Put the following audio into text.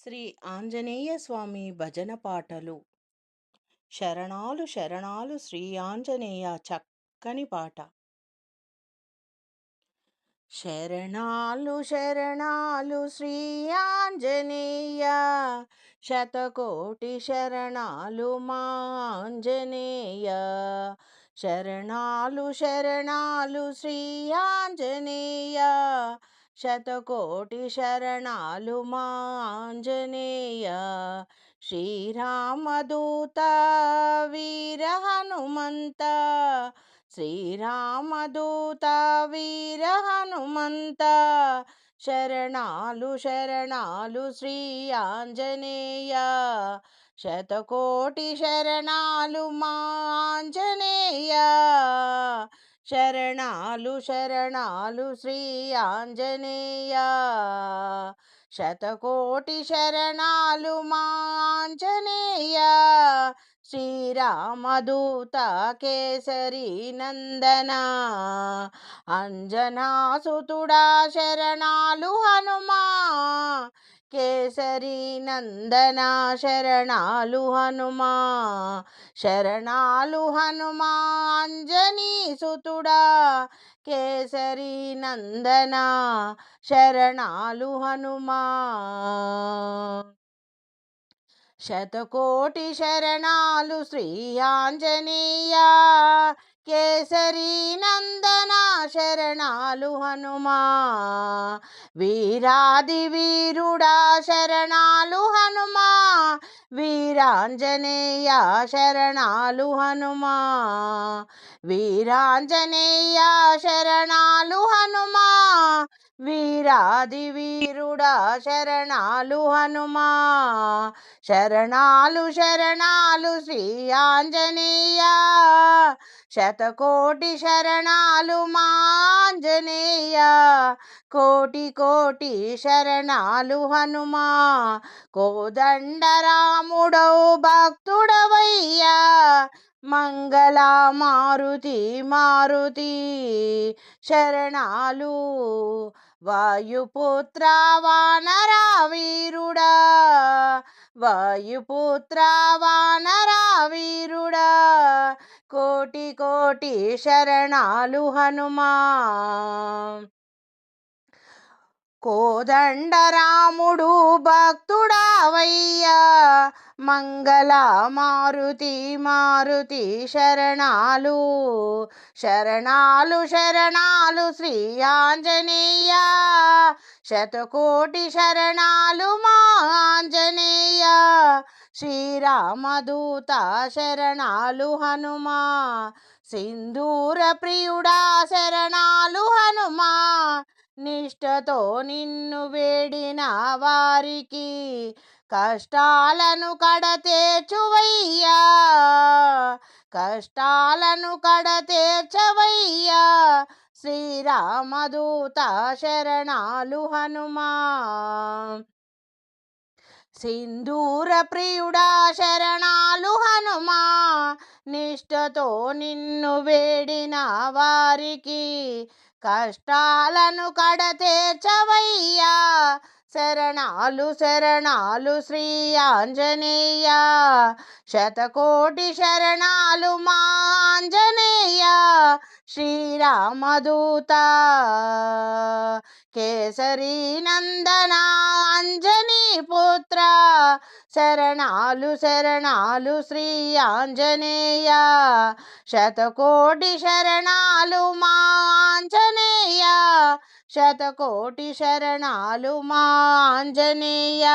శ్రీ ఆంజనేయ స్వామి భజన పాటలు. శరణాలు శరణాలు శ్రీ ఆంజనేయ చక్కని పాట. శరణాలు శరణాలు శ్రీ ఆంజనేయ, శతకోటి శరణాలు మా ఆంజనేయ. శరణాలు శరణాలు శ్రీ ఆంజనేయ, శతకోటి శరణాలు మా ఆంజనేయ. శ్రీరామదూత వీర హనుమంత, శ్రీరామదూత వీర హనుమంత. శరణాలు శరణాలు శ్రీ ఆంజనేయ, శతకోటి శరణాలు మా ఆంజనేయ. శరణాలు శరణాలు శ్రీ ఆంజనేయ, శతకోటి శరణాలు మా ఆంజనేయ. శ్రీరామదూత కేసరి నందన, అంజనాసుతుడా శరణాలు హనుమా. కేసరి నందన శరణాలు హనుమా, శరణాలు హనుమా. అంజనీ సుతుడా కేసరి నందన, శరణాలు హనుమా. శతకోటి శరణాలు శ్రీ ఆంజనేయ, కేసరి నందన శరణాలు హనుమా. వీరాది వీరుడా శరణాలు హనుమా, వీరాంజనేయ శరణాలు హనుమా. వీరాంజనేయ శరణాలు హనుమా, వీరాది వీరుడా శరణాలు హనుమా. శరణాలు శరణాలు శ్రీ ఆంజనేయ, శతకోటి శరణాలు మా ఆంజనేయ. కోటి కోటి శరణాలు హనుమా, కోదండరాముడవు భక్తుడవయ్యా. మంగళ మారుతి మారుతి శరణాలు. వాయుపుత్ర వానర వీరుడా, వాయుపుత్ర వానర వీరుడా. కోటి కోటి శరణాలు హనుమా. కోదండరాముడు భక్తుడావయ్యా. మంగళ మారుతి మారుతి శరణాలు. శరణాలు శరణాలు శ్రీ ఆంజనేయ, శతకోటి శరణాలు మా ఆంజనేయ. శ్రీరామదూత శరణాలు హనుమా, సింధూర ప్రియుడా శరణాలు హనుమా. నిష్టతో నిన్ను వేడిన వారికి కష్టాలను కడతేర్చువయ్యా, కష్టాలను కడతేర్చవయ్యా. శ్రీరామదూత శరణాలు హనుమా. సింధూర ప్రియుడా శరణాలు హనుమా, నిష్టతో నిన్ను వేడిన వారికి కష్టాలను కడతేర్చవయ్యా. శరణాలు శరణాలు శ్రీ ఆంజనేయ, శతకోటి శరణాలు మా ఆంజనేయ. శ్రీరామదూత కేసరి నందన అంజనీ పుత్ర, శరణాలు శరణాలు శ్రీ ఆంజనేయ. శతకోటి శరణాలు మా ఆంజనేయ, శతకోటి శరణాలు మా ఆంజనేయ.